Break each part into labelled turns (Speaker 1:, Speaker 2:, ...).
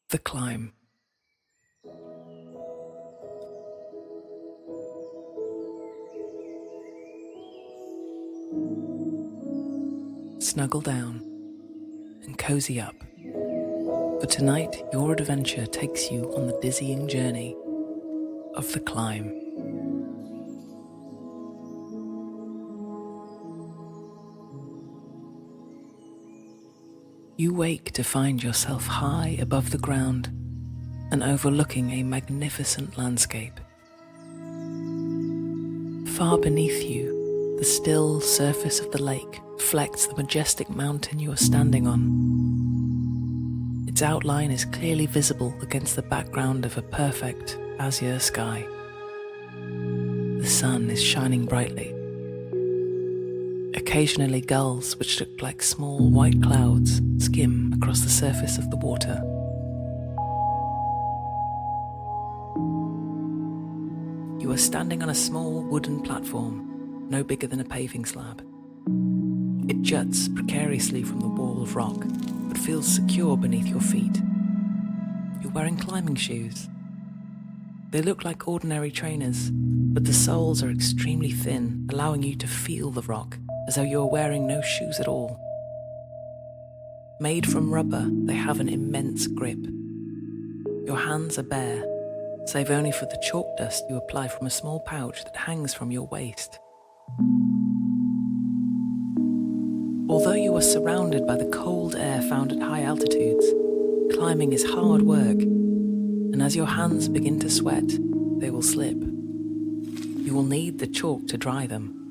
Speaker 1: The climb. Snuggle down and cozy up. For tonight, your adventure takes you on the dizzying journey of the climb. You wake to find yourself high above the ground and overlooking a magnificent landscape. Far beneath you, the still surface of the lake reflects the majestic mountain you are standing on. Its outline is clearly visible against the background of a perfect azure sky. The sun is shining brightly. Occasionally gulls, which look like small white clouds, skim across the surface of the water. You are standing on a small wooden platform, no bigger than a paving slab. It juts precariously from the wall of rock, but feels secure beneath your feet. You're wearing climbing shoes. They look like ordinary trainers, but the soles are extremely thin, allowing you to feel the rock as though you are wearing no shoes at all. Made from rubber, they have an immense grip. Your hands are bare, save only for the chalk dust you apply from a small pouch that hangs from your waist. Although you are surrounded by the cold air found at high altitudes, climbing is hard work, and as your hands begin to sweat, they will slip. You will need the chalk to dry them.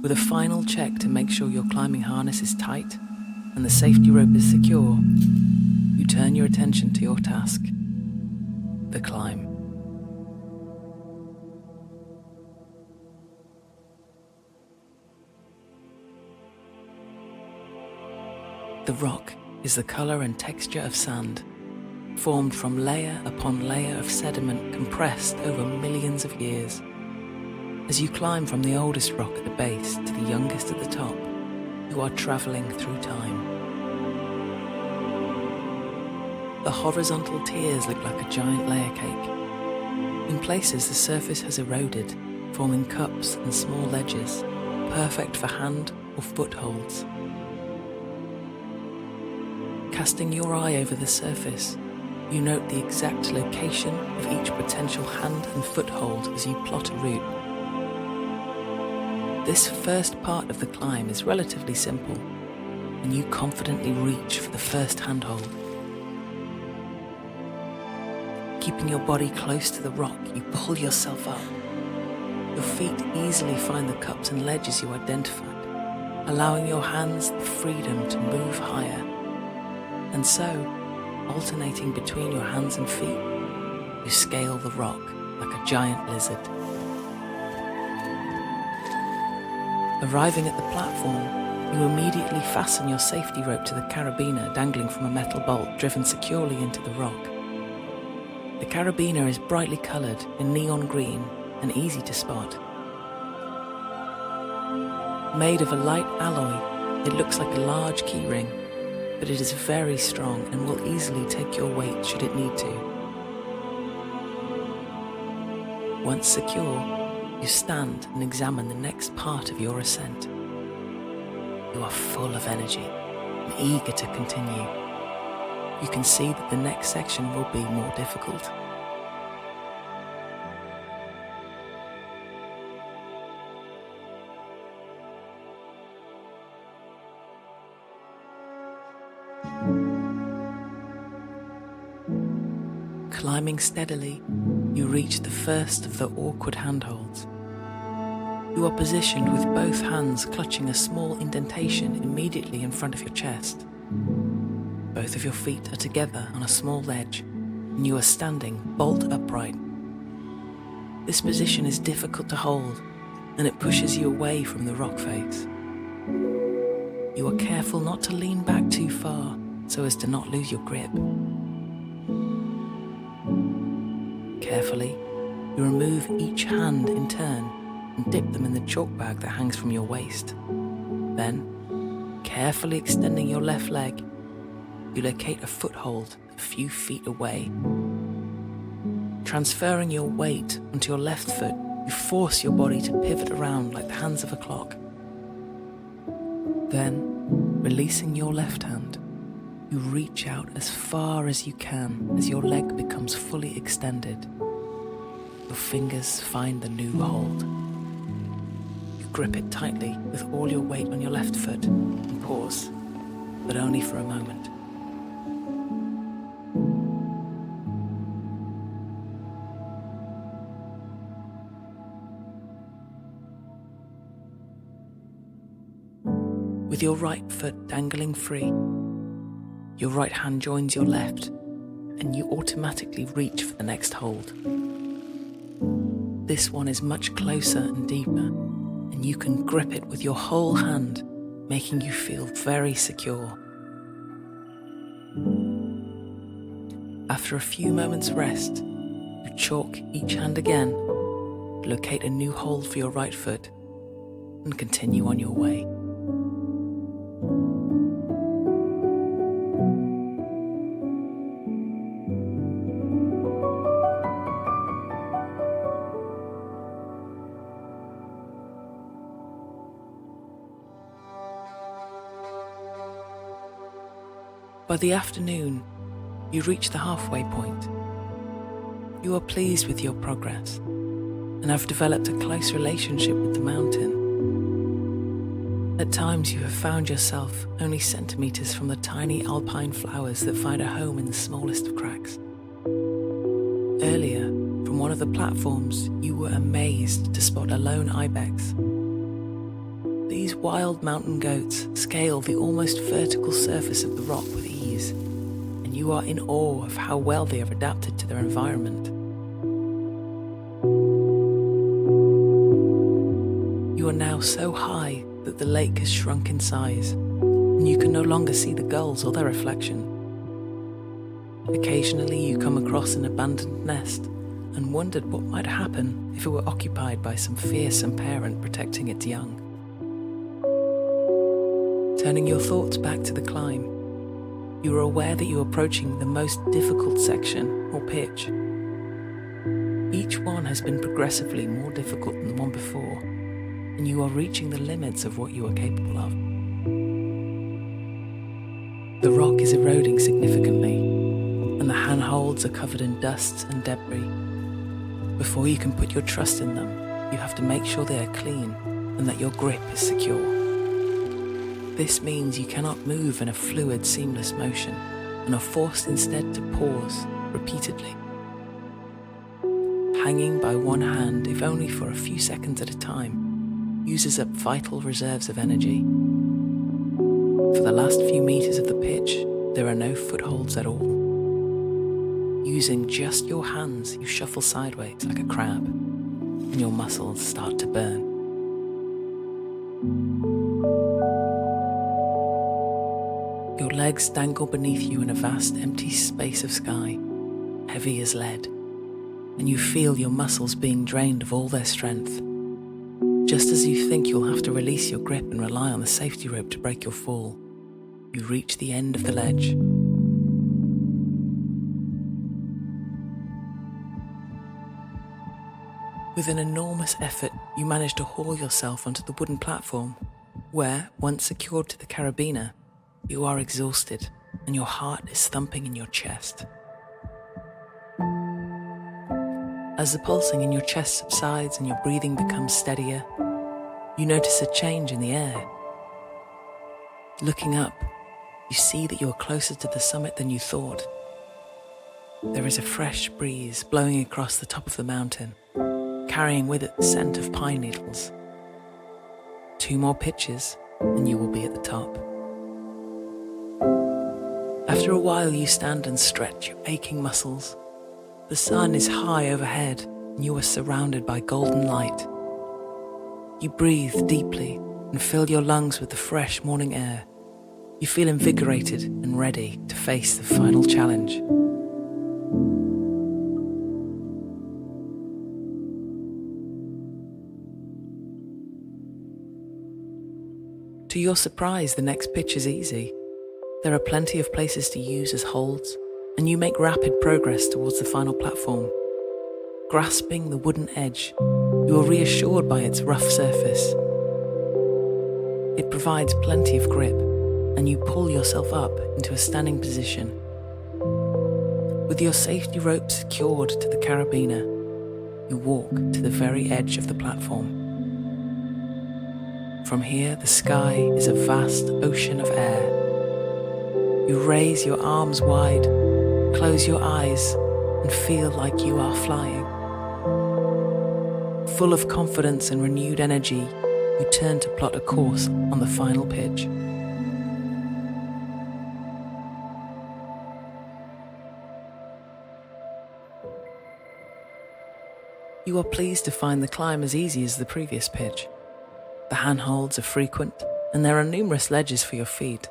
Speaker 1: With a final check to make sure your climbing harness is tight and the safety rope is secure, you turn your attention to your task, the climb. The rock is the color and texture of sand, formed from layer upon layer of sediment compressed over millions of years. As you climb from the oldest rock at the base to the youngest at the top, you are traveling through time. The horizontal tiers look like a giant layer cake. In places, the surface has eroded, forming cups and small ledges, perfect for hand or footholds. Casting your eye over the surface, you note the exact location of each potential hand and foothold as you plot a route. This first part of the climb is relatively simple, and you confidently reach for the first handhold. Keeping your body close to the rock, you pull yourself up. Your feet easily find the cups and ledges you identified, allowing your hands the freedom to move higher. And so, alternating between your hands and feet, you scale the rock like a giant lizard. Arriving at the platform, you immediately fasten your safety rope to the carabiner dangling from a metal bolt driven securely into the rock. The carabiner is brightly coloured in neon green and easy to spot. Made of a light alloy, it looks like a large keyring, but it is very strong and will easily take your weight should it need to. Once secure, you stand and examine the next part of your ascent. You are full of energy and eager to continue. You can see that the next section will be more difficult. Climbing steadily, you reach the first of the awkward handholds. You are positioned with both hands clutching a small indentation immediately in front of your chest. Both of your feet are together on a small ledge, and you are standing bolt upright. This position is difficult to hold, and it pushes you away from the rock face. You are careful not to lean back too far so as to not lose your grip. Carefully, you remove each hand in turn and dip them in the chalk bag that hangs from your waist. Then, carefully extending your left leg, you locate a foothold a few feet away. Transferring your weight onto your left foot, you force your body to pivot around like the hands of a clock. Then, releasing your left hand, you reach out as far as you can as your leg becomes fully extended. Your fingers find the new hold. You grip it tightly with all your weight on your left foot and pause, but only for a moment. With your right foot dangling free, your right hand joins your left, and you automatically reach for the next hold. This one is much closer and deeper, and you can grip it with your whole hand, making you feel very secure. After a few moments rest, you chalk each hand again, locate a new hold for your right foot, and continue on your way. By the afternoon, you reach the halfway point. You are pleased with your progress and have developed a close relationship with the mountain. At times you have found yourself only centimeters from the tiny alpine flowers that find a home in the smallest of cracks. Earlier, from one of the platforms, you were amazed to spot a lone ibex. These wild mountain goats scale the almost vertical surface of the rock with ease, and you are in awe of how well they have adapted to their environment. You are now so high that the lake has shrunk in size, and you can no longer see the gulls or their reflection. Occasionally you come across an abandoned nest and wondered what might happen if it were occupied by some fearsome parent protecting its young. Turning your thoughts back to the climb, you are aware that you are approaching the most difficult section, or pitch. Each one has been progressively more difficult than the one before, and you are reaching the limits of what you are capable of. The rock is eroding significantly, and the handholds are covered in dust and debris. Before you can put your trust in them, you have to make sure they are clean and that your grip is secure. This means you cannot move in a fluid, seamless motion and are forced instead to pause repeatedly. Hanging by one hand, if only for a few seconds at a time, uses up vital reserves of energy. For the last few meters of the pitch, there are no footholds at all. Using just your hands, you shuffle sideways like a crab, and your muscles start to burn. Your legs dangle beneath you in a vast empty space of sky, heavy as lead, and you feel your muscles being drained of all their strength. Just as you think you'll have to release your grip and rely on the safety rope to break your fall, you reach the end of the ledge. With an enormous effort, you manage to haul yourself onto the wooden platform, where, once secured to the carabiner, you are exhausted and your heart is thumping in your chest. As the pulsing in your chest subsides and your breathing becomes steadier, you notice a change in the air. Looking up, you see that you are closer to the summit than you thought. There is a fresh breeze blowing across the top of the mountain, carrying with it the scent of pine needles. 2 more pitches and you will be at the top. After a while you stand and stretch your aching muscles. The sun is high overhead and you are surrounded by golden light. You breathe deeply and fill your lungs with the fresh morning air. You feel invigorated and ready to face the final challenge. To your surprise, the next pitch is easy. There are plenty of places to use as holds, and you make rapid progress towards the final platform. Grasping the wooden edge, you are reassured by its rough surface. It provides plenty of grip, and you pull yourself up into a standing position. With your safety rope secured to the carabiner, you walk to the very edge of the platform. From here, the sky is a vast ocean of air. You raise your arms wide, close your eyes, and feel like you are flying. Full of confidence and renewed energy, you turn to plot a course on the final pitch. You are pleased to find the climb as easy as the previous pitch. The handholds are frequent, and there are numerous ledges for your feet.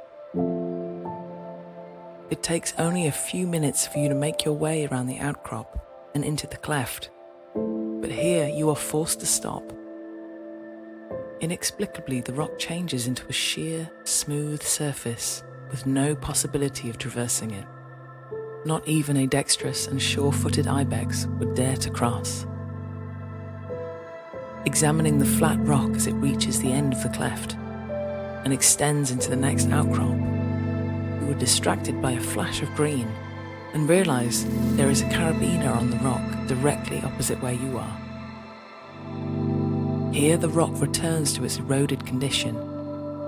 Speaker 1: It takes only a few minutes for you to make your way around the outcrop and into the cleft, but here you are forced to stop. Inexplicably, the rock changes into a sheer, smooth surface with no possibility of traversing it. Not even a dexterous and sure-footed ibex would dare to cross. Examining the flat rock as it reaches the end of the cleft and extends into the next outcrop, you were distracted by a flash of green and realize there is a carabiner on the rock directly opposite where you are. Here the rock returns to its eroded condition,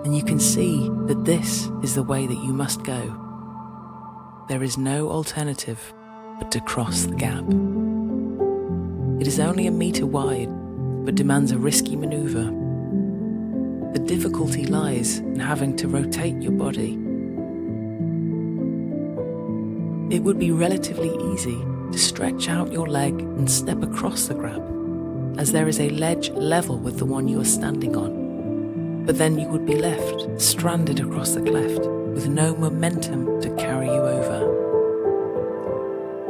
Speaker 1: and you can see that this is the way that you must go. There is no alternative but to cross the gap. It is only a meter wide, but demands a risky maneuver. The difficulty lies in having to rotate your body. It would be relatively easy to stretch out your leg and step across the grab, as there is a ledge level with the one you are standing on. But then you would be left stranded across the cleft with no momentum to carry you over.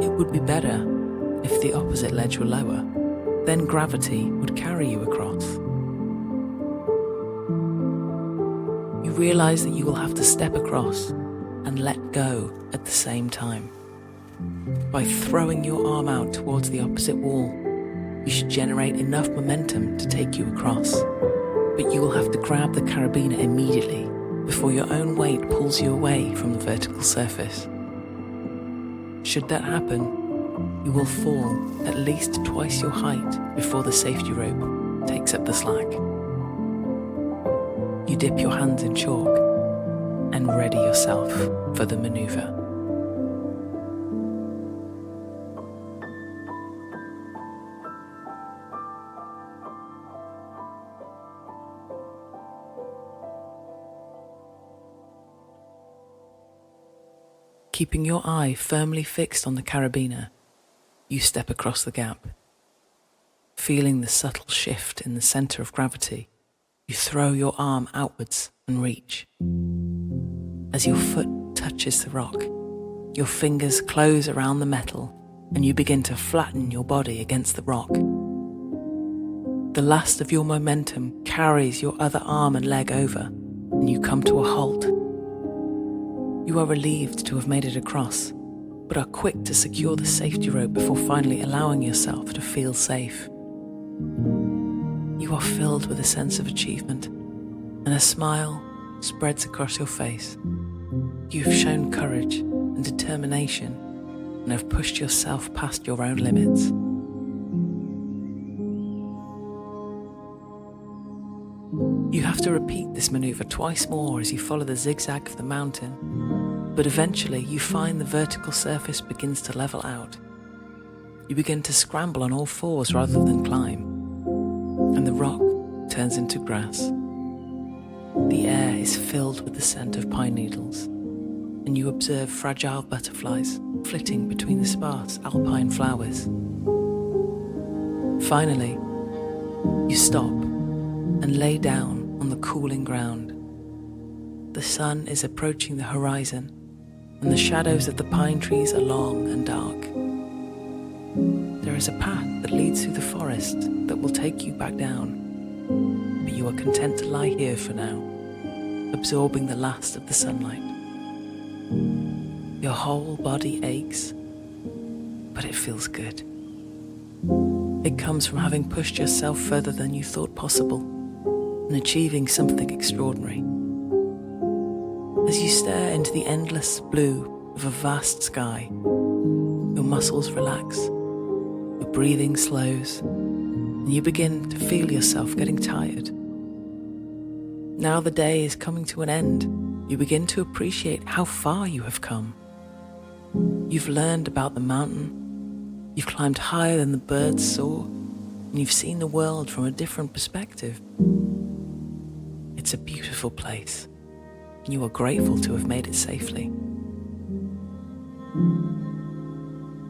Speaker 1: It would be better if the opposite ledge were lower. Then gravity would carry you across. You realize that you will have to step across and let go at the same time. By throwing your arm out towards the opposite wall, you should generate enough momentum to take you across, but you will have to grab the carabiner immediately before your own weight pulls you away from the vertical surface. Should that happen, you will fall at least twice your height before the safety rope takes up the slack. You dip your hands in chalk and ready yourself for the maneuver. Keeping your eye firmly fixed on the carabiner, you step across the gap. Feeling the subtle shift in the center of gravity, you throw your arm outwards and reach. As your foot touches the rock, your fingers close around the metal and you begin to flatten your body against the rock. The last of your momentum carries your other arm and leg over, and you come to a halt. You are relieved to have made it across, but are quick to secure the safety rope before finally allowing yourself to feel safe. You are filled with a sense of achievement, and a smile spreads across your face. You've shown courage and determination and have pushed yourself past your own limits. You have to repeat this maneuver twice more as you follow the zigzag of the mountain, but eventually you find the vertical surface begins to level out. You begin to scramble on all fours rather than climb, and the rock turns into grass. The air is filled with the scent of pine needles, and you observe fragile butterflies flitting between the sparse alpine flowers. Finally, you stop and lay down on the cooling ground. The sun is approaching the horizon, and the shadows of the pine trees are long and dark. There is a path that leads through the forest that will take you back down, but you are content to lie here for now, absorbing the last of the sunlight. Your whole body aches, but it feels good. It comes from having pushed yourself further than you thought possible and achieving something extraordinary. As you stare into the endless blue of a vast sky, your muscles relax, your breathing slows, and you begin to feel yourself getting tired. Now the day is coming to an end. You begin to appreciate how far you have come. You've learned about the mountain, you've climbed higher than the birds soar, and you've seen the world from a different perspective. It's a beautiful place, and you are grateful to have made it safely.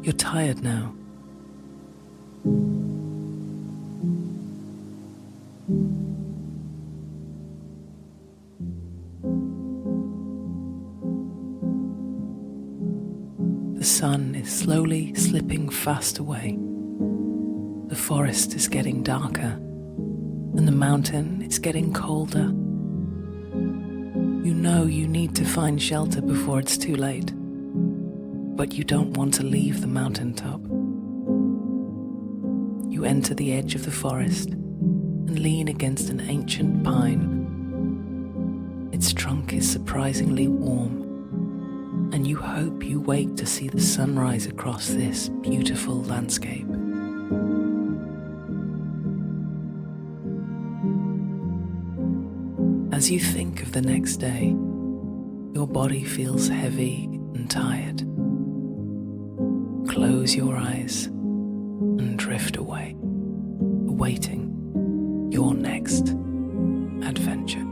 Speaker 1: You're tired now. The sun is slowly slipping fast away. The forest is getting darker, and the mountain is getting colder. You know you need to find shelter before it's too late, but you don't want to leave the mountaintop. You enter the edge of the forest and lean against an ancient pine. Its trunk is surprisingly warm, and you hope you wake to see the sunrise across this beautiful landscape. As you think of the next day, your body feels heavy and tired. Close your eyes and drift away, awaiting your next adventure.